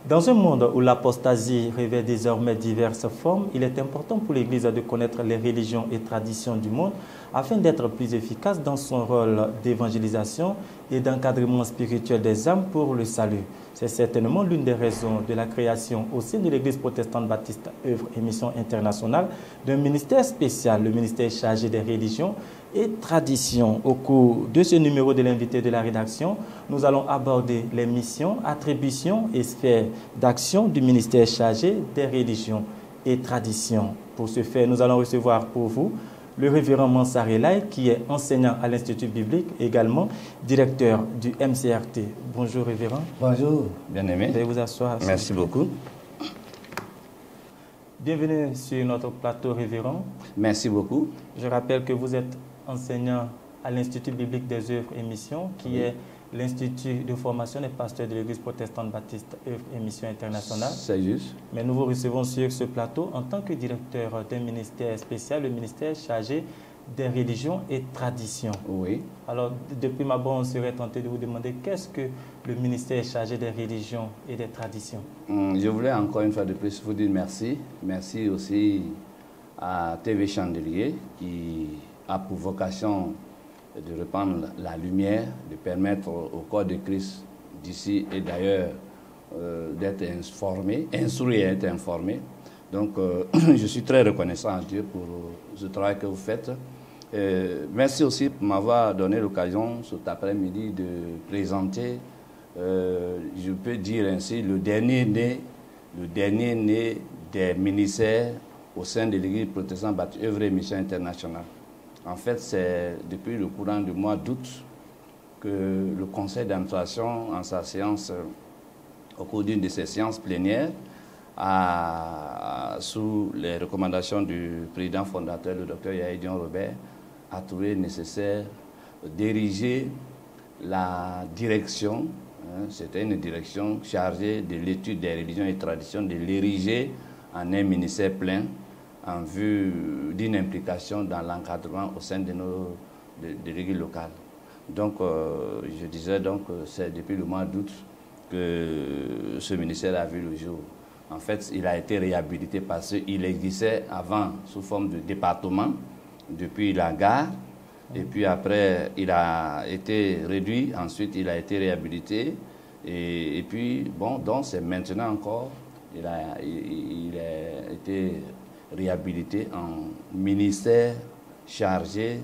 Dans un monde où l'apostasie revêt désormais diverses formes, il est important pour l'Église de connaître les religions et traditions du monde afin d'être plus efficace dans son rôle d'évangélisation et d'encadrement spirituel des âmes pour le salut. C'est certainement l'une des raisons de la création au sein de l'Église protestante baptiste œuvre et mission internationale d'un ministère spécial, le ministère chargé des religions et traditions. Au cours de ce numéro de l'invité de la rédaction, nous allons aborder les missions, attributions et sphères d'action du ministère chargé des religions et traditions. Pour ce faire, nous allons recevoir pour vous le révérend Mansar Elhaï, qui est enseignant à l'Institut biblique, également directeur du MCRT. Bonjour révérend. Bonjour, bien-aimé. Veuillez vous asseoir. Merci beaucoup. Bienvenue sur notre plateau révérend. Merci beaucoup. Je rappelle que vous êtes enseignant à l'Institut biblique des œuvres et missions, qui est l'Institut de formation des pasteurs de l'Église protestante baptiste œuvres et missions internationales. C'est juste. Mais nous vous recevons sur ce plateau en tant que directeur d'un ministère spécial, le ministère chargé des religions et traditions. Oui. Alors, depuis ma part, on serait tenté de vous demander qu'est-ce que le ministère chargé des religions et des traditions? Je voulais encore une fois de plus vous dire merci. Merci aussi à TV Chandelier qui a pour vocation de répandre la lumière, de permettre au corps de Christ d'ici et d'ailleurs d'être informé, instruit et être informé. Donc, je suis très reconnaissant à Dieu pour ce travail que vous faites. Merci aussi pour m'avoir donné l'occasion cet après-midi de présenter, je peux dire ainsi, le dernier né des ministères au sein de l'Église protestante baptiste œuvre et mission internationale. En fait, c'est depuis le courant du mois d'août que le conseil d'administration, en sa séance, au cours d'une de ses séances plénières, sous les recommandations du président fondateur, le docteur Yahya Dion Robert, a trouvé nécessaire d'ériger la direction, c'était une direction chargée de l'étude des religions et traditions, de l'ériger en un ministère plein, en vue d'une implication dans l'encadrement au sein de l'Église locale. Donc, je disais donc c'est depuis le mois d'août que ce ministère a vu le jour. En fait, il a été réhabilité parce qu'il existait avant sous forme de département, depuis la gare, et puis après, il a été réduit, ensuite il a été réhabilité, et puis, bon, donc c'est maintenant encore, il a été réhabilité en ministère chargé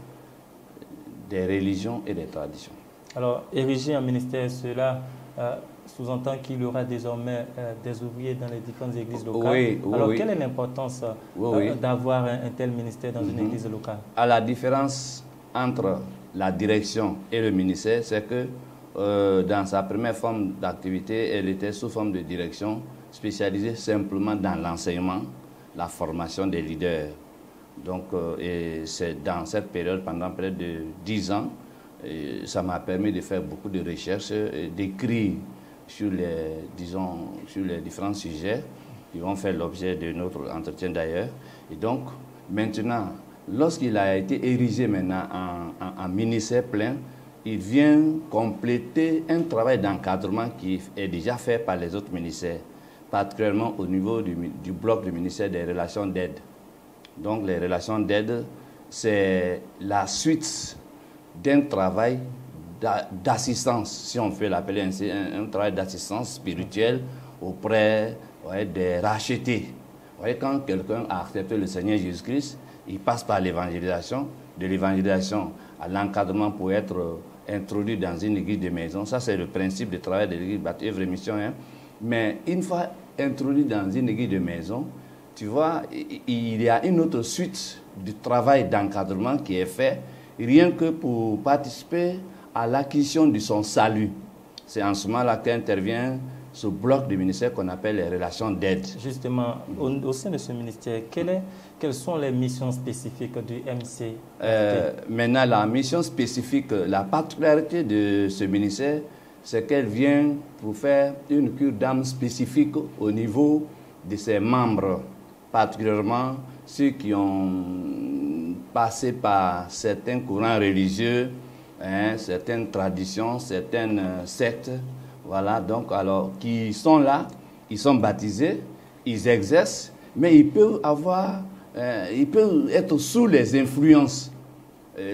des religions et des traditions. Alors, érigé en ministère, cela sous-entend qu'il y aura désormais des ouvriers dans les différentes églises locales. Oui, alors, oui. Quelle est l'importance d'avoir un tel ministère dans une église locale? À la différence entre la direction et le ministère, c'est que dans sa première forme d'activité, elle était sous forme de direction spécialisée simplement dans l'enseignement, la formation des leaders. Donc, et c'est dans cette période, pendant près de 10 ans, ça m'a permis de faire beaucoup de recherches, d'écrire sur sur les différents sujets qui vont faire l'objet de notre entretien d'ailleurs. Et donc, maintenant, lorsqu'il a été érigé maintenant en ministère plein, il vient compléter un travail d'encadrement qui est déjà fait par les autres ministères, particulièrement au niveau du bloc du ministère des relations d'aide. Donc, les relations d'aide, c'est la suite d'un travail d'assistance, si on peut l'appeler ainsi, un travail d'assistance spirituelle auprès des rachetés. Vous voyez, quand quelqu'un a accepté le Seigneur Jésus-Christ, il passe par l'évangélisation, de l'évangélisation à l'encadrement pour être introduit dans une église de maison. Ça, c'est le principe de travail de l'église baptiste œuvre et mission. Mais une fois introduit dans une église de maison, tu vois, il y a une autre suite du travail d'encadrement qui est fait, rien que pour participer à l'acquisition de son salut. C'est en ce moment-là qu'intervient ce bloc du ministère qu'on appelle les relations d'aide. Justement, au sein de ce ministère, quelles sont les missions spécifiques du MC? Maintenant, la mission spécifique, la particularité de ce ministère, c'est qu'elle vient pour faire une cure d'âme spécifique au niveau de ses membres, particulièrement ceux qui ont passé par certains courants religieux, certaines traditions, certaines sectes, voilà, donc alors qui sont là ils sont baptisés, ils exercent, mais ils peuvent être sous les influences.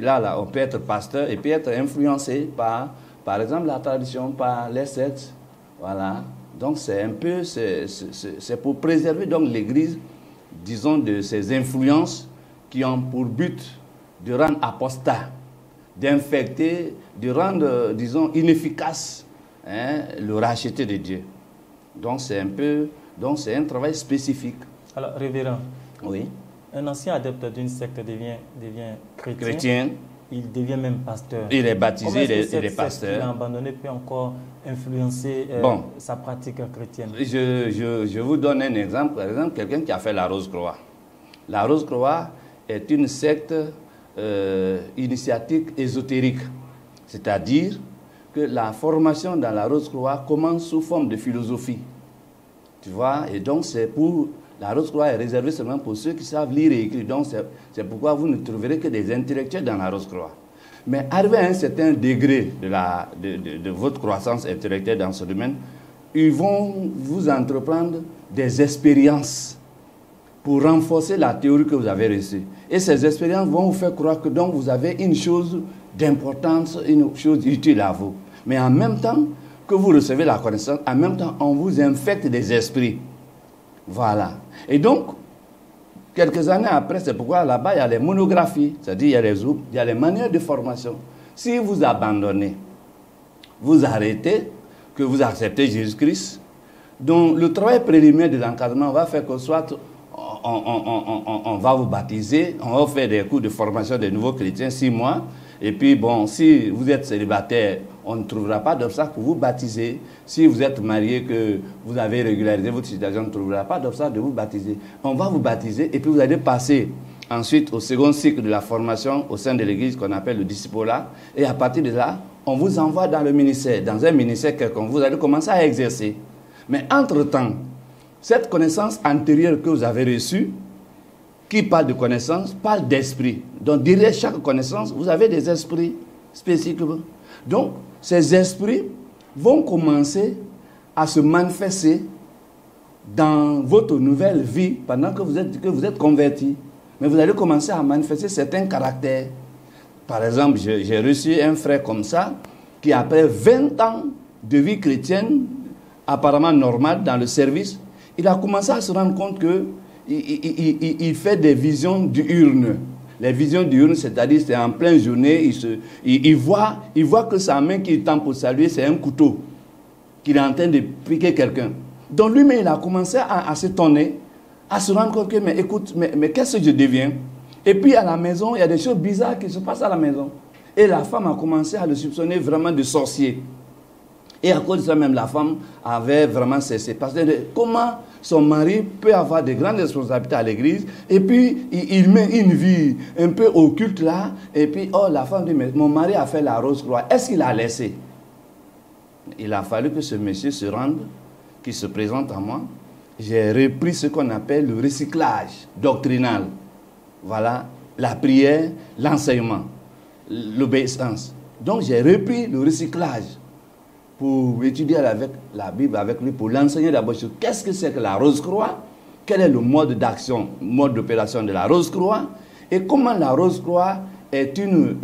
Là, on peut être pasteur et peut être influencé par exemple, la tradition, par les sectes. Voilà. Donc, c'est pour préserver donc l'Église, disons, de ces influences qui ont pour but de rendre apostat, d'infecter, de rendre, disons, inefficace le racheté de Dieu. Donc, c'est un travail spécifique. Alors, révérend, oui. Un ancien adepte d'une secte devient chrétien. Chrétien. Il devient même pasteur. Il est baptisé, il est pasteur. Secte qu'il a abandonné peut encore influencer sa pratique chrétienne. Je vous donne un exemple. Par exemple, quelqu'un qui a fait la Rose-Croix. La Rose-Croix est une secte initiatique ésotérique. C'est-à-dire que la formation dans la Rose-Croix commence sous forme de philosophie. Tu vois, et donc la Rose-Croix est réservée seulement pour ceux qui savent lire et écrire. Donc c'est pourquoi vous ne trouverez que des intellectuels dans la Rose-Croix. Mais arrivé à un certain degré de votre croissance intellectuelle dans ce domaine, ils vont vous entreprendre des expériences pour renforcer la théorie que vous avez reçue. Et ces expériences vont vous faire croire que donc vous avez une chose d'importance, une chose utile à vous. Mais en même temps que vous recevez la connaissance, en même temps on vous infecte des esprits. Voilà. Et donc, quelques années après, c'est pourquoi là-bas, il y a les monographies, c'est-à-dire il y a les manières de formation. Si vous abandonnez, vous arrêtez, que vous acceptez Jésus-Christ, donc le travail préliminaire de l'encadrement va faire que soit on va vous baptiser, on va faire des cours de formation des nouveaux chrétiens, 6 mois, et puis bon, si vous êtes célibataire, on ne trouvera pas d'obstacle pour vous baptiser. Si vous êtes marié, que vous avez régularisé votre situation, on ne trouvera pas d'obstacle de vous baptiser. On va vous baptiser et puis vous allez passer ensuite au second cycle de la formation au sein de l'Église qu'on appelle le discipulat. Et à partir de là, on vous envoie dans le ministère, dans un ministère quelconque. Vous allez commencer à exercer. Mais entre-temps, cette connaissance antérieure que vous avez reçue, qui parle de connaissance, parle d'esprit. Donc derrière chaque connaissance, vous avez des esprits spécifiques. Donc, ces esprits vont commencer à se manifester dans votre nouvelle vie pendant que vous êtes converti. Mais vous allez commencer à manifester certains caractères. Par exemple, j'ai reçu un frère comme ça, qui après 20 ans de vie chrétienne, apparemment normale dans le service, il a commencé à se rendre compte qu'il fait des visions diurnes. Les visions diurnes, c'est-à-dire c'est en pleine journée, il voit que sa main qu'il tend pour saluer, c'est un couteau qu'il est en train de piquer quelqu'un. Donc lui-même, il a commencé à s'étonner, à se rendre compte que, mais écoute, mais qu'est-ce que je deviens? Et puis à la maison, il y a des choses bizarres qui se passent à la maison. Et la femme a commencé à le soupçonner vraiment de sorcier. Et à cause de ça même, la femme avait vraiment cessé. Parce que comment son mari peut avoir de grandes responsabilités à l'église, et puis il met une vie un peu occulte là, et puis la femme dit, mais mon mari a fait la Rose-Croix, est-ce qu'il a laissé? Il a fallu que ce monsieur se rende, qu'il se présente à moi. J'ai repris ce qu'on appelle le recyclage doctrinal. Voilà, la prière, l'enseignement, l'obéissance. Donc j'ai repris le recyclage pour étudier avec la Bible avec lui, pour l'enseigner d'abord sur qu'est-ce que c'est que la Rose-Croix, quel est le mode d'action, mode d'opération de la Rose-Croix, et comment la Rose-Croix est une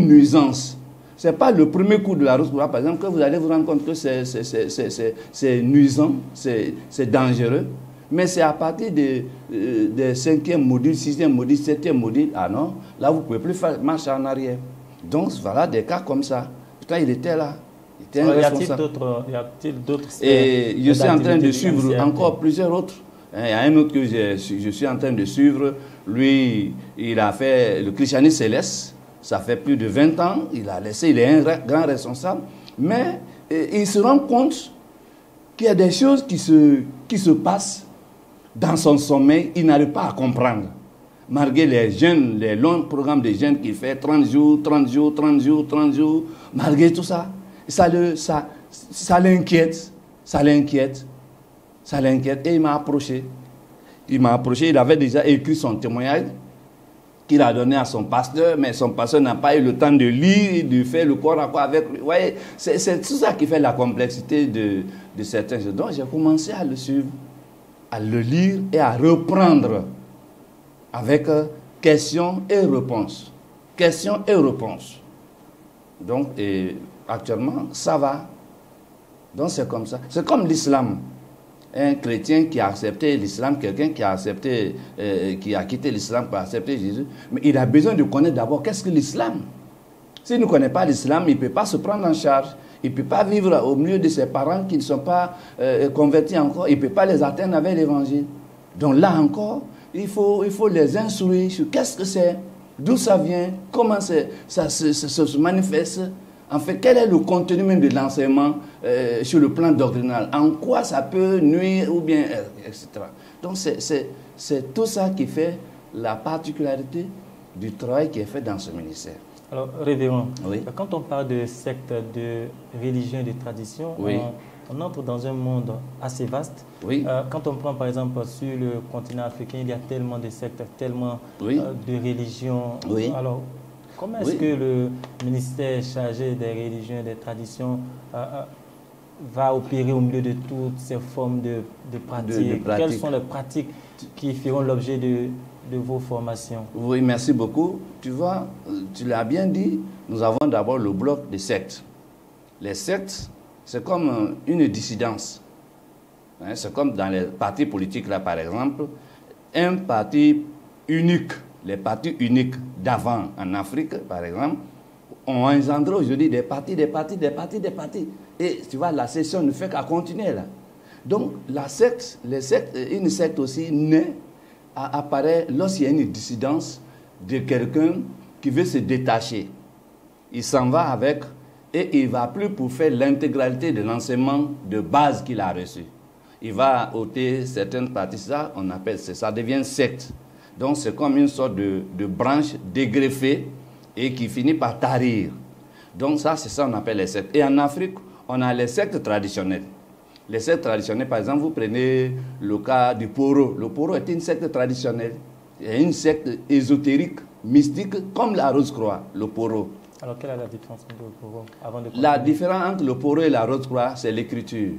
nuisance. Ce n'est pas le premier coup de la Rose-Croix, par exemple, que vous allez vous rendre compte que c'est nuisant, c'est dangereux, mais c'est à partir des 5e module, 6e module, 7e module, ah non, là vous ne pouvez plus marcher en arrière. Donc voilà des cas comme ça. Pourtant il était là. Y a-t-il d'autres Et je suis en train de suivre encore plusieurs autres. Il y a un autre que je suis en train de suivre. Lui, il a fait le christianisme céleste. Ça fait plus de 20 ans. Il a laissé, il est un grand responsable. Mais il se rend compte qu'il y a des choses qui se passent dans son sommeil. Il n'arrive pas à comprendre. Malgré les longs programmes de jeûne qu'il fait, 30 jours, 30 jours, 30 jours, 30 jours, malgré tout ça, ça l'inquiète, et il m'a approché. Il avait déjà écrit son témoignage qu'il a donné à son pasteur, mais son pasteur n'a pas eu le temps de lire, de faire le corps à corps avec lui. Vous voyez, c'est tout ça qui fait la complexité de certains jeux. Donc j'ai commencé à le suivre, à le lire et à reprendre avec questions et réponses. Questions et réponses. Donc, actuellement, ça va. Donc c'est comme ça. C'est comme l'islam. Un chrétien qui a accepté l'islam, quelqu'un qui a accepté, qui a quitté l'islam pour accepter Jésus, mais il a besoin de connaître d'abord qu'est-ce que l'islam. S'il ne connaît pas l'islam, il ne peut pas se prendre en charge. Il ne peut pas vivre au milieu de ses parents qui ne sont pas convertis encore. Il ne peut pas les atteindre avec l'évangile. Donc là encore, il faut les instruire sur qu'est-ce que c'est, d'où ça vient, comment ça se manifeste. En fait, quel est le contenu même de l'enseignement sur le plan doctrinal? En quoi ça peut nuire ou bien, etc. Donc, c'est tout ça qui fait la particularité du travail qui est fait dans ce ministère. Alors, révérend, oui. Quand on parle de sectes, de religion et de tradition, oui. on entre dans un monde assez vaste. Oui. Quand on prend par exemple sur le continent africain, il y a tellement de sectes, tellement oui. De religions. Oui. Alors, comment est-ce que le ministère chargé des religions et des traditions va opérer au milieu de toutes ces formes de pratiques? Quelles sont les pratiques qui feront l'objet de vos formations? Oui, merci beaucoup. Tu vois, tu l'as bien dit, nous avons d'abord le bloc des sectes. Les sectes, c'est comme une dissidence. Hein, c'est comme dans les partis politiques, là, par exemple, un parti unique. Les partis uniques d'avant en Afrique, par exemple, ont engendré aujourd'hui des partis. Et tu vois, la session ne fait qu'à continuer là. Donc, une secte aussi naît, apparaît lorsqu'il y a une dissidence de quelqu'un qui veut se détacher. Il s'en va avec et il ne va plus pour faire l'intégralité de l'enseignement de base qu'il a reçu. Il va ôter certaines parties, ça, on appelle ça devient secte. Donc, c'est comme une sorte de branche dégreffée et qui finit par tarir. Donc, ça, c'est ça qu'on appelle les sectes. Et en Afrique, on a les sectes traditionnelles. Les sectes traditionnelles, par exemple, vous prenez le cas du Poro. Le Poro est une secte traditionnelle. C'est une secte ésotérique, mystique, comme la Rose-Croix, le Poro. Alors, quelle est la différence entre le Poro avant de La différence entre le Poro et la Rose-Croix, c'est l'écriture.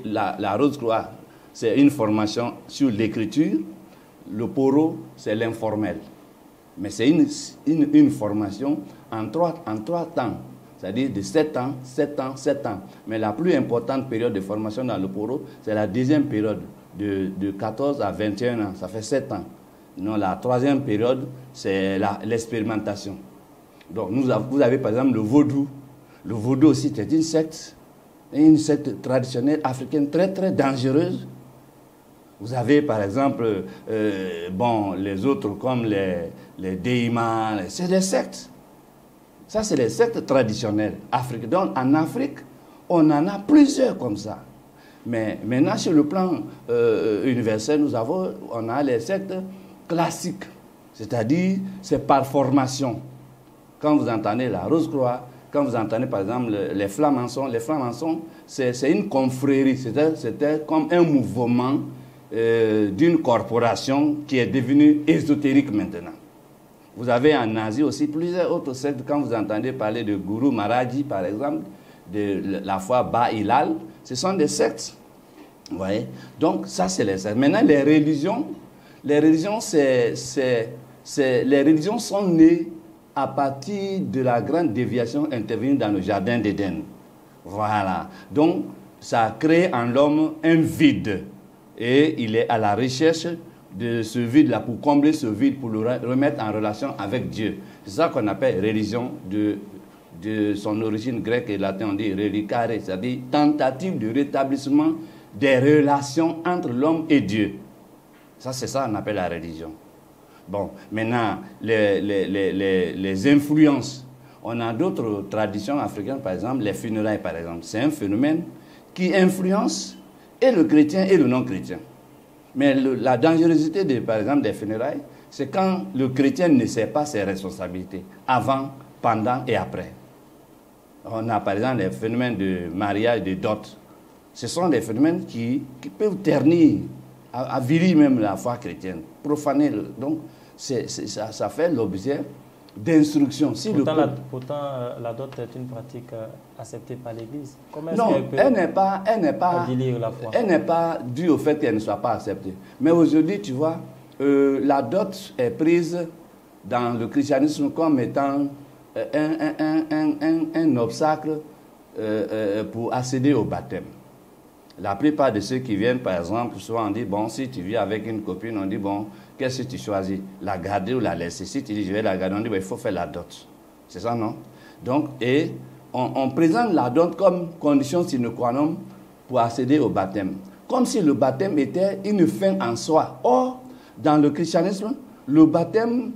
La Rose-Croix, c'est une formation sur l'écriture. Le Poro, c'est l'informel. Mais c'est une formation en trois temps. C'est-à-dire de 7 ans, 7 ans, 7 ans. Mais la plus importante période de formation dans le Poro, c'est la deuxième période, de 14 à 21 ans. Ça fait 7 ans. Non, la troisième période, c'est l'expérimentation. Donc, vous avez par exemple le vaudou. Le vaudou aussi, c'est une secte traditionnelle africaine très, très dangereuse. Vous avez par exemple, les autres comme les Déima, c'est des sectes. Ça, c'est les sectes traditionnelles africaines. Donc, en Afrique, on en a plusieurs comme ça. Mais maintenant, sur le plan universel, on a les sectes classiques. C'est-à-dire, c'est par formation. Quand vous entendez la Rose-Croix, quand vous entendez par exemple les francs-maçons, c'est une confrérie. C'était comme un mouvement d'une corporation qui est devenue ésotérique maintenant. Vous avez en Asie aussi plusieurs autres sectes. Quand vous entendez parler de Guru Maharaji, par exemple, de la foi Ba-Hilal, ce sont des sectes. Vous voyez? Donc, ça, c'est les sectes. Maintenant, les religions sont nées à partir de la grande déviation intervenue dans le jardin d'Éden. Voilà. Donc, ça a créé en l'homme un vide. Et il est à la recherche de ce vide-là, pour combler ce vide, pour le remettre en relation avec Dieu. C'est ça qu'on appelle religion, de son origine grecque et latine, on dit relicare, c'est-à-dire tentative de rétablissement des relations entre l'homme et Dieu. Ça, c'est ça qu'on appelle la religion. Bon, maintenant, les influences. On a d'autres traditions africaines, par exemple, les funérailles, par exemple. C'est un phénomène qui influence et le chrétien et le non-chrétien. Mais la dangerosité, par exemple, des funérailles, c'est quand le chrétien ne sait pas ses responsabilités, avant, pendant et après. On a, par exemple, les phénomènes de mariage, de dot. Ce sont des phénomènes qui peuvent ternir, avilir même la foi chrétienne, profaner. Donc, ça fait l'objet d'instruction. Si pourtant, la dot est une pratique acceptée par l'Église. Non, elle n'est pas due au fait qu'elle ne soit pas acceptée. Mais aujourd'hui, tu vois, la dot est prise dans le christianisme comme étant un obstacle pour accéder au baptême. La plupart de ceux qui viennent, par exemple, souvent on dit, bon, si tu vis avec une copine, on dit, bon, qu'est-ce que tu choisis? La garder ou la laisser? Si tu dis, je vais la garder, on dit, ben, il faut faire la dot. C'est ça, non? Donc, et on présente la dot comme condition sine qua non pour accéder au baptême. Comme si le baptême était une fin en soi. Or, dans le christianisme, le baptême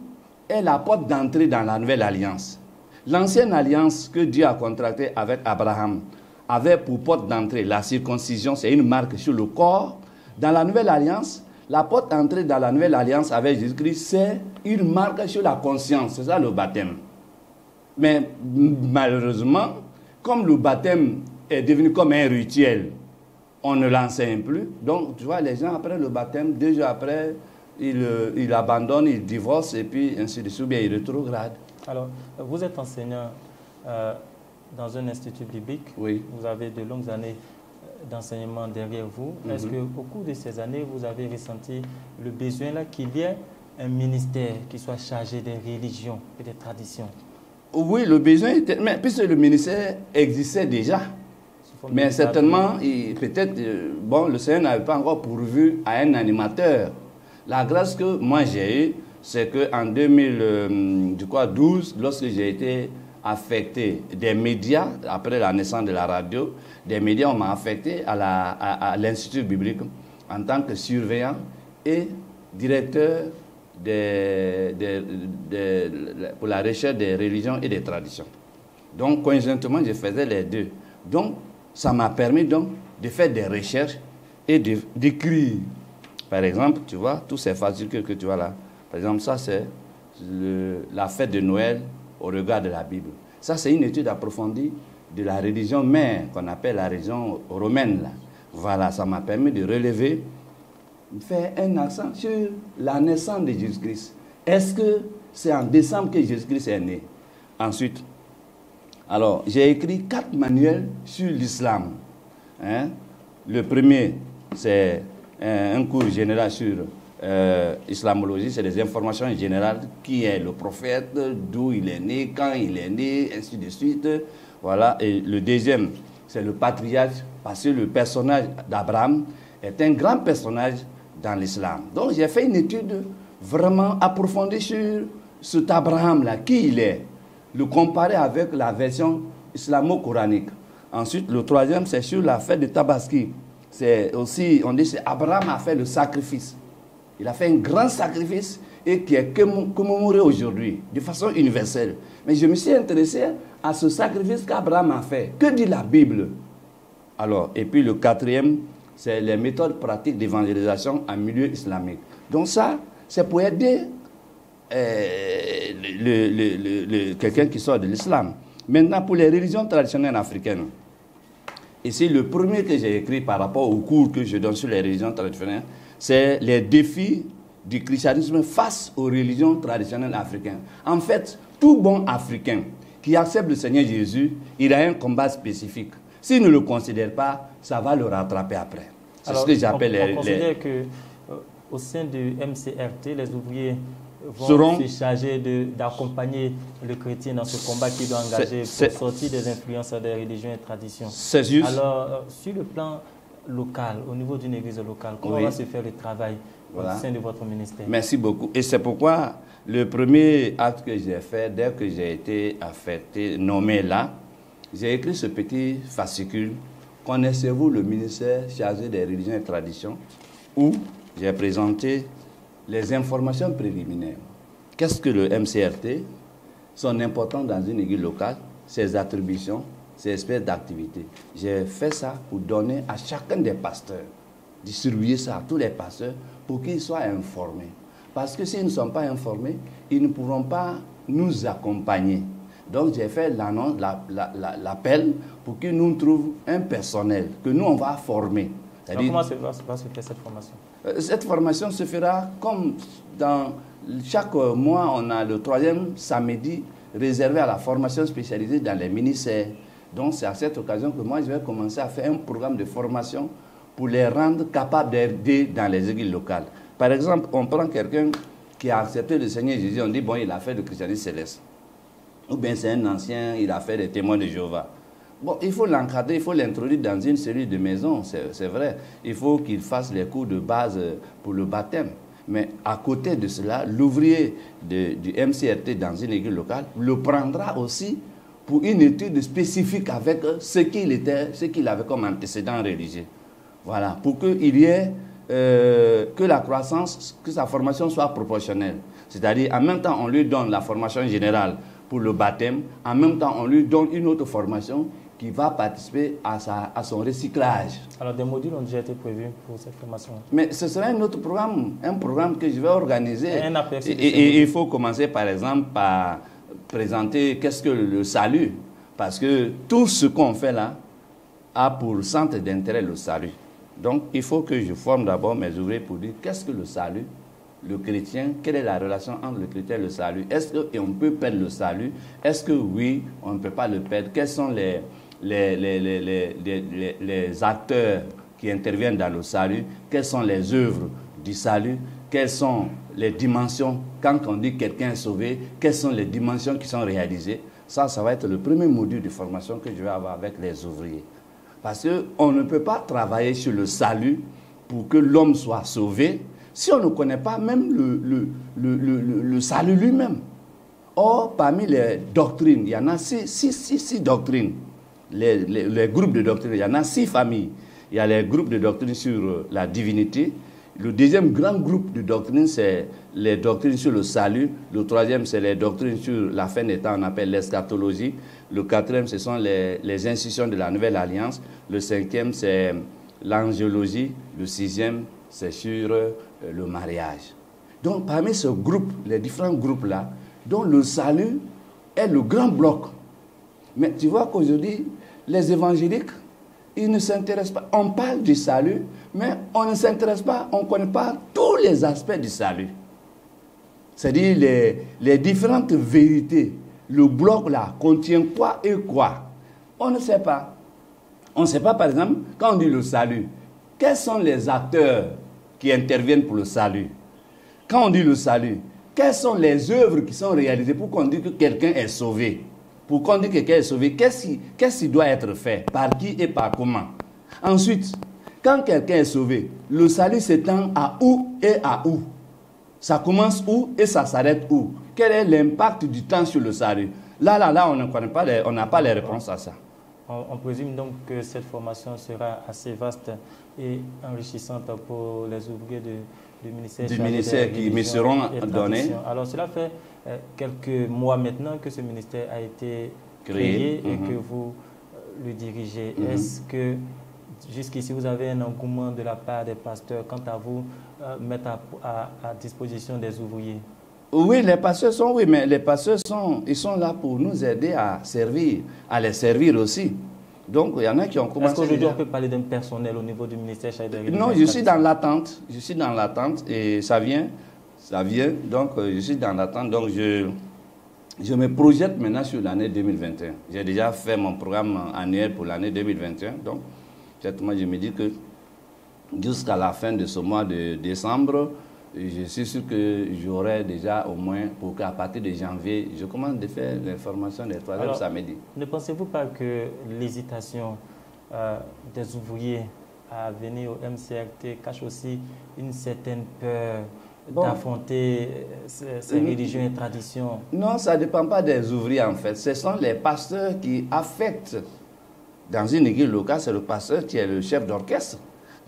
est la porte d'entrée dans la nouvelle alliance. L'ancienne alliance que Dieu a contractée avec Abraham avait pour porte d'entrée la circoncision, c'est une marque sur le corps. Dans la nouvelle alliance, la porte d'entrée dans la nouvelle alliance avec Jésus-Christ, c'est une marque sur la conscience. C'est ça le baptême. Mais malheureusement, comme le baptême est devenu comme un rituel, on ne l'enseigne plus. Donc, tu vois, les gens après le baptême, 2 jours après, ils abandonnent, ils divorcent et puis ainsi de suite, bien ils rétrogradent. Alors, vous êtes enseignant dans un institut biblique. Oui. Vous avez de longues années d'enseignement derrière vous. Est-ce qu'au cours de ces années, vous avez ressenti le besoin là qu'il y ait un ministère qui soit chargé des religions et des traditions? Oui, le besoin était... Mais puisque le ministère existait déjà. Mais certainement, peut-être, bon, le Seigneur n'avait pas encore pourvu à un animateur. La grâce que moi j'ai eue, c'est qu'en 2012, lorsque j'ai été affecté des médias, après la naissance de la radio, des médias, on m'a affecté à l'Institut biblique en tant que surveillant et directeur pour la recherche des religions et des traditions. Donc, conjointement, je faisais les deux. Donc, ça m'a permis donc de faire des recherches et d'écrire. Par exemple, tu vois, tous ces fascicules que tu vois là, par exemple, ça c'est la fête de Noël au regard de la Bible. Ça, c'est une étude approfondie de la religion mère, qu'on appelle la religion romaine. Là. Voilà, ça m'a permis de relever, faire un accent sur la naissance de Jésus-Christ. Est-ce que c'est en décembre que Jésus-Christ est né? Ensuite, alors, j'ai écrit 4 manuels sur l'islam. Hein? Le premier, c'est un cours général sur islamologie, c'est des informations générales, qui est le prophète, d'où il est né, quand il est né, ainsi de suite. Voilà. Et le deuxième, c'est le patriarche, parce que le personnage d'Abraham est un grand personnage dans l'islam. Donc j'ai fait une étude vraiment approfondie sur cet Abraham-là, qui il est, le comparer avec la version islamo-coranique. Ensuite, le troisième, c'est sur la fête de Tabaski. C'est aussi, on dit, Abraham a fait le sacrifice. Il a fait un grand sacrifice et qui est commémoré aujourd'hui, de façon universelle. Mais je me suis intéressé à ce sacrifice qu'Abraham a fait. Que dit la Bible? Alors, et puis le quatrième, c'est les méthodes pratiques d'évangélisation en milieu islamique. Donc ça, c'est pour aider quelqu'un qui sort de l'islam. Maintenant, pour les religions traditionnelles africaines, ici, le premier que j'ai écrit par rapport au cours que je donne sur les religions traditionnelles, c'est les défis du christianisme face aux religions traditionnelles africaines. En fait, tout bon Africain qui accepte le Seigneur Jésus, il a un combat spécifique. S'il ne le considère pas, ça va le rattraper après. C'est ce que j'appelle on considère qu'au sein du MCRT, les ouvriers vont se charger d'accompagner le chrétien dans ce combat qu'il doit engager pour sortir des influences des religions et traditions. C'est juste. Alors, sur le plan local, au niveau d'une église locale, comment va se faire le travail au sein de votre ministère? Merci beaucoup. Et c'est pourquoi le premier acte que j'ai fait, dès que j'ai été affecté, nommé là, j'ai écrit ce petit fascicule, connaissez-vous le ministère chargé des religions et traditions, où j'ai présenté les informations préliminaires. Qu'est-ce que le MCRT? Son importance dans une église locale, ses attributions, ses espèces d'activités. J'ai fait ça pour donner à chacun des pasteurs, distribuer ça à tous les pasteurs pour qu'ils soient informés. Parce que s'ils ne sont pas informés, ils ne pourront pas nous accompagner. Donc j'ai fait l'annonce, l'appel pour qu'ils nous trouvent un personnel que nous on va former. Alors, comment va se faire cette formation? Cette formation se fera comme dans chaque mois, on a le 3e samedi réservé à la formation spécialisée dans les ministères. Donc c'est à cette occasion que moi je vais commencer à faire un programme de formation pour les rendre capables d'aider dans les églises locales. Par exemple, on prend quelqu'un qui a accepté le Seigneur Jésus, on dit bon, il a fait le christianisme céleste. Ou bien c'est un ancien, il a fait des témoins de Jéhovah. Bon, il faut l'encadrer, il faut l'introduire dans une cellule de maison, c'est vrai. Il faut qu'il fasse les cours de base pour le baptême. Mais à côté de cela, l'ouvrier du MCRT dans une église locale le prendra aussi pour une étude spécifique avec ce qu'il avait comme antécédent religieux. Voilà, pour qu'il y ait que la croissance, que sa formation soit proportionnelle. C'est-à-dire, en même temps, on lui donne la formation générale pour le baptême, en même temps, on lui donne une autre formation qui va participer à son recyclage. Alors, des modules ont déjà été prévus pour cette formation? Mais ce sera un autre programme, un programme que je vais organiser. Et il faut commencer, par exemple, par présenter qu'est-ce que le salut. Parce que tout ce qu'on fait là a pour centre d'intérêt le salut. Donc, il faut que je forme d'abord mes ouvriers pour dire qu'est-ce que le salut, le chrétien, quelle est la relation entre le chrétien et le salut. Est-ce qu'on peut perdre le salut? Est-ce que oui, on ne peut pas le perdre? Quels sont les acteurs qui interviennent dans le salut? Quelles sont les œuvres du salut? Quelles sont les dimensions? Quand on dit quelqu'un est sauvé, quelles sont les dimensions qui sont réalisées? Ça va être le premier module de formation que je vais avoir avec les ouvriers. Parce qu'on ne peut pas travailler sur le salut pour que l'homme soit sauvé si on ne connaît pas même le salut lui-même. Or, parmi les doctrines, il y en a six doctrines. Les groupes de doctrines, il y en a 6 familles. Il y a les groupes de doctrines sur la divinité. Le deuxième grand groupe de doctrines, c'est les doctrines sur le salut. Le troisième, c'est les doctrines sur la fin des temps, on appelle l'eschatologie. Le quatrième, ce sont les institutions de la Nouvelle Alliance. Le cinquième, c'est l'angiologie. Le sixième, c'est sur le mariage. Donc, parmi ce groupe, les différents groupes-là, dont le salut est le grand bloc. Mais tu vois qu'aujourd'hui, les évangéliques, ils ne s'intéressent pas. On parle du salut, mais on ne s'intéresse pas, on ne connaît pas tous les aspects du salut. C'est-à-dire les différentes vérités. Le bloc là contient quoi et quoi? On ne sait pas. On ne sait pas, par exemple, quand on dit le salut, quels sont les acteurs qui interviennent pour le salut? Quand on dit le salut, quelles sont les œuvres qui sont réalisées pour qu'on dise que quelqu'un est sauvé? Pour qu'on dise que quelqu'un est sauvé, qu'est-ce qui doit être fait? Par qui et par comment? Ensuite, quand quelqu'un est sauvé, le salut s'étend à où et à où? Ça commence où et ça s'arrête où? Quel est l'impact du temps sur le salut? Là, on ne connaît pas, on n'a pas les réponses à ça. On présume donc que cette formation sera assez vaste et enrichissante pour les ouvriers du ministère qui me seront donnés. Alors cela fait quelques mois maintenant que ce ministère a été créé et que vous le dirigez. Est-ce que jusqu'ici vous avez un engouement de la part des pasteurs quant à vous mettre à disposition des ouvriers? Oui, les pasteurs sont là pour nous aider à servir, à les servir aussi. Donc, il y en a qui ont commencé... Est-ce qu'aujourd'hui, on peut parler d'un personnel au niveau du ministère? Non, je suis dans l'attente. Je suis dans l'attente et ça vient. Donc, je suis dans l'attente. Donc, je me projette maintenant sur l'année 2021. J'ai déjà fait mon programme annuel pour l'année 2021. Donc, moi, je me dis que jusqu'à la fin de ce mois de décembre, je suis sûr que j'aurai déjà au moins, pour qu'à partir de janvier, je commence de faire l'information des 3e samedi. Ne pensez-vous pas que l'hésitation des ouvriers à venir au MCRT cache aussi une certaine peur d'affronter ces religions et traditions? Non, ça ne dépend pas des ouvriers en fait. Ce sont les pasteurs qui affectent. Dans une église locale, c'est le pasteur qui est le chef d'orchestre.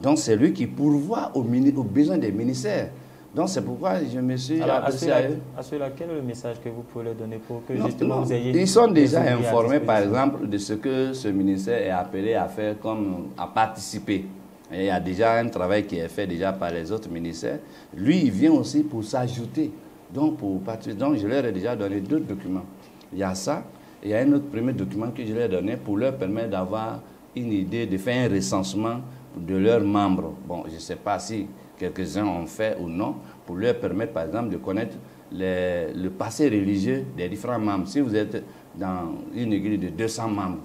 Donc c'est lui qui pourvoit aux besoins des ministères. Donc c'est pourquoi je me suis adressé à eux. À ceux-là, quel est le message que vous pouvez leur donner pour que justement vous ayez... Ils sont déjà informés par exemple de ce que ce ministère est appelé à faire, comme à participer. Et il y a déjà un travail qui est fait déjà par les autres ministères. Lui, il vient aussi pour s'ajouter. Donc je leur ai déjà donné 2 documents. Il y a ça, et il y a un autre premier document que je leur ai donné pour leur permettre d'avoir une idée, de faire un recensement de leurs membres. Bon, je ne sais pas si quelques-uns ont fait ou non, pour leur permettre, par exemple, de connaître le passé religieux des différents membres. Si vous êtes dans une église de 200 membres,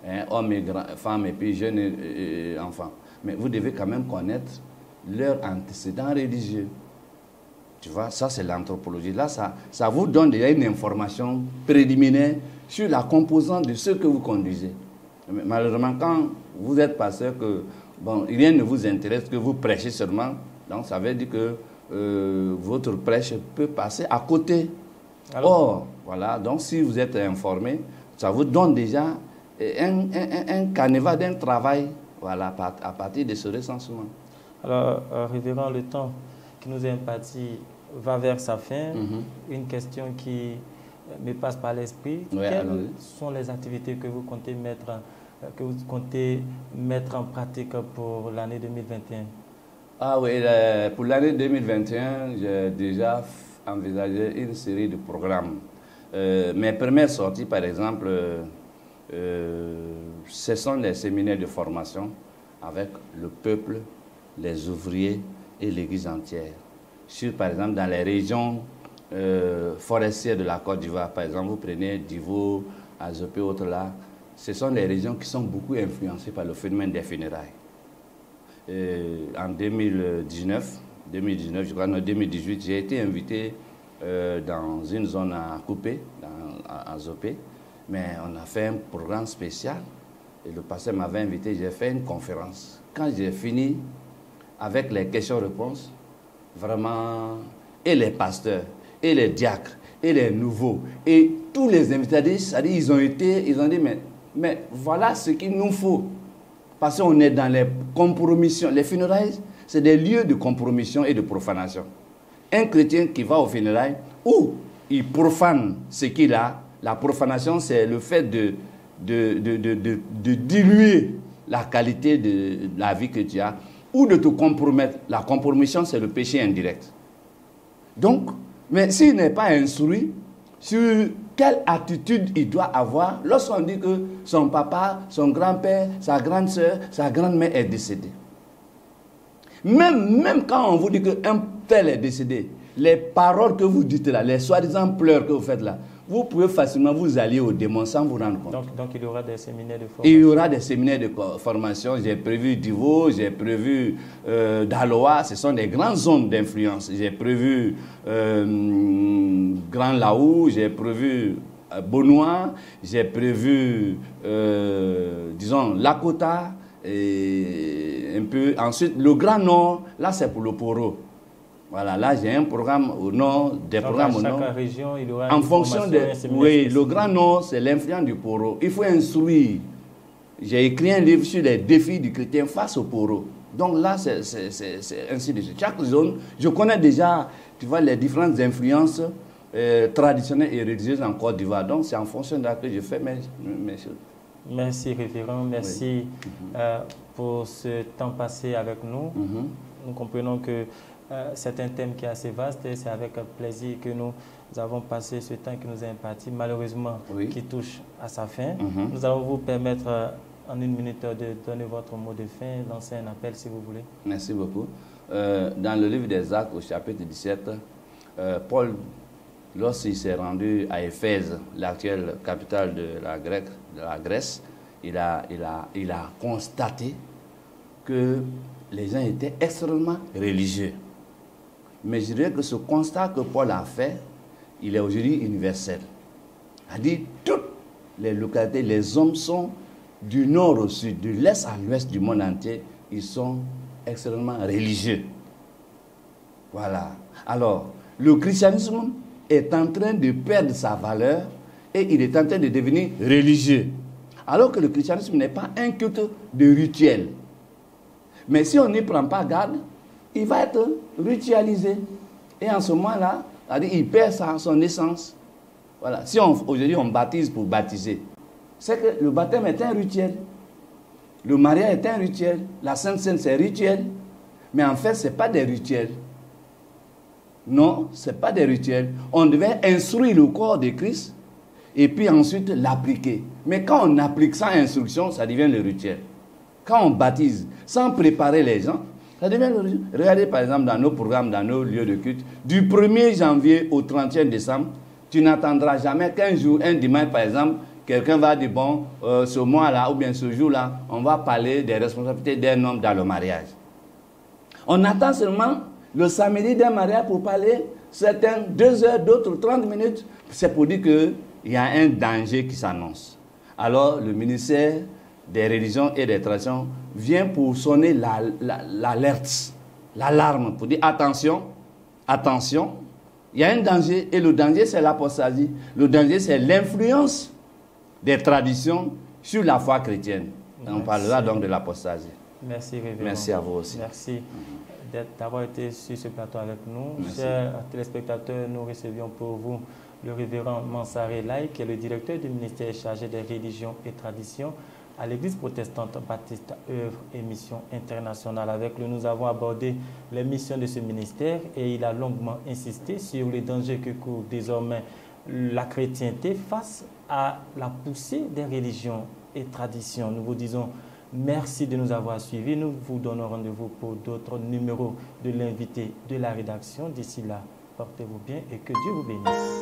hein, hommes et femmes, et puis jeunes et enfants, mais vous devez quand même connaître leurs antécédents religieux. Tu vois, ça c'est l'anthropologie. Là, ça vous donne déjà une information préliminaire sur la composante de ce que vous conduisez. Mais malheureusement, quand vous êtes pasteur, que bon, rien ne vous intéresse, que vous prêchez seulement, donc ça veut dire que votre prêche peut passer à côté. Or, voilà, donc si vous êtes informé, ça vous donne déjà un canevas d'un travail, voilà, à partir de ce recensement. Alors, révérend, le temps qui nous est imparti va vers sa fin. Une question qui me passe par l'esprit. Quelles sont les activités que vous comptez mettre en pratique pour l'année 2021? Ah oui, pour l'année 2021, j'ai déjà envisagé une série de programmes. Mes premières sorties, par exemple, ce sont les séminaires de formation avec le peuple, les ouvriers et l'Église entière. Par exemple, dans les régions forestières de la Côte d'Ivoire, par exemple, vous prenez Divo, Azopé, autres là, ce sont les régions qui sont beaucoup influencées par le phénomène des funérailles. En 2019, je crois, en 2018, j'ai été invité dans une zone à Coupé, à Zopé, mais on a fait un programme spécial et le pasteur m'avait invité, j'ai fait une conférence. Quand j'ai fini avec les questions-réponses, vraiment, et les pasteurs, et les diacres, et les nouveaux, et tous les invités, c'est-à-dire ils ont dit, mais voilà ce qu'il nous faut. Parce qu'on est dans les compromissions. Les funérailles, c'est des lieux de compromission et de profanation. Un chrétien qui va aux funérailles, où il profane ce qu'il a, la profanation, c'est le fait de diluer la qualité de la vie que tu as, ou de te compromettre. La compromission, c'est le péché indirect. Donc, mais s'il n'est pas instruit sur quelle attitude il doit avoir lorsqu'on dit que son papa, son grand-père, sa grande soeur, sa grand-mère est décédée. Même quand on vous dit qu'un tel est décédé, les paroles que vous dites là, les soi-disant pleurs que vous faites là, vous pouvez facilement vous allier au démon sans vous rendre compte. Donc il y aura des séminaires de formation. Il y aura des séminaires de formation. J'ai prévu Divo, j'ai prévu Daloa, ce sont des grandes zones d'influence. J'ai prévu Grand Laou, j'ai prévu Bonois, j'ai prévu, disons, Lakota, et un peu. Ensuite, le Grand Nord, là c'est pour le Poro. Voilà, là j'ai un programme au nord, des programmes au nord. Chaque région, il y aura en fonction de. Oui, le Grand Nord, c'est l'influence du Poro. Il faut instruire. J'ai écrit un livre sur les défis du chrétien face au Poro. Donc là, c'est ainsi de suite. Chaque zone, je connais déjà, tu vois, les différentes influences traditionnelles et religieuses en Côte d'Ivoire. Donc c'est en fonction de là que je fais mes choses. Merci, révérend. Merci pour ce temps passé avec nous. Nous comprenons que c'est un thème qui est assez vaste et c'est avec plaisir que nous avons passé ce temps qui nous est imparti, malheureusement, qui touche à sa fin. Nous allons vous permettre en une minute de donner votre mot de fin, lancer un appel si vous voulez. Merci beaucoup. Dans le livre des Actes, au chapitre 17, Paul, lorsqu'il s'est rendu à Éphèse, l'actuelle capitale de la Grèce, il a constaté que les gens étaient extrêmement religieux. Mais je dirais que ce constat que Paul a fait, il est aujourd'hui universel. C'est-à-dire, toutes les localités, les hommes sont du nord au sud, de l'est à l'ouest du monde entier, ils sont extrêmement religieux. Voilà. Alors, le christianisme est en train de perdre sa valeur et il est en train de devenir religieux. Alors que le christianisme n'est pas un culte de rituel. Mais si on n'y prend pas garde, il va être ritualisé. Et en ce moment-là, il perd son essence. Voilà. Si aujourd'hui on baptise pour baptiser, c'est que le baptême est un rituel. Le mariage est un rituel. La Sainte Seine, c'est rituel. Mais en fait, ce n'est pas des rituels. Non, ce n'est pas des rituels. On devait instruire le corps de Christ et puis ensuite l'appliquer. Mais quand on applique sans instruction, ça devient le rituel. Quand on baptise sans préparer les gens, Ça devient une religion. Regardez par exemple dans nos programmes, dans nos lieux de culte, du 1er janvier au 31 décembre, tu n'attendras jamais qu'un jour, un dimanche par exemple, quelqu'un va dire, bon, ce mois-là ou bien ce jour-là, on va parler des responsabilités d'un homme dans le mariage. On attend seulement le samedi d'un mariage pour parler, certains 2 heures, d'autres 30 minutes. C'est pour dire qu'il y a un danger qui s'annonce. Alors le ministère des religions et des traditions vient pour sonner l'alerte, l'alarme, pour dire attention, attention, il y a un danger et le danger c'est l'apostasie. Le danger c'est l'influence des traditions sur la foi chrétienne. On parlera donc de l'apostasie. Merci, révérend. Merci à vous aussi. Merci d'avoir été sur ce plateau avec nous. Merci. Chers téléspectateurs, nous recevions pour vous le révérend Mansaré Laye, qui est le directeur du ministère chargé des religions et traditions à l'Église protestante baptiste œuvre et mission internationale. Avec lui, nous avons abordé les missions de ce ministère et il a longuement insisté sur les dangers que court désormais la chrétienté face à la poussée des religions et traditions. Nous vous disons merci de nous avoir suivis. Nous vous donnons rendez-vous pour d'autres numéros de l'invité de la rédaction. D'ici là, portez-vous bien et que Dieu vous bénisse.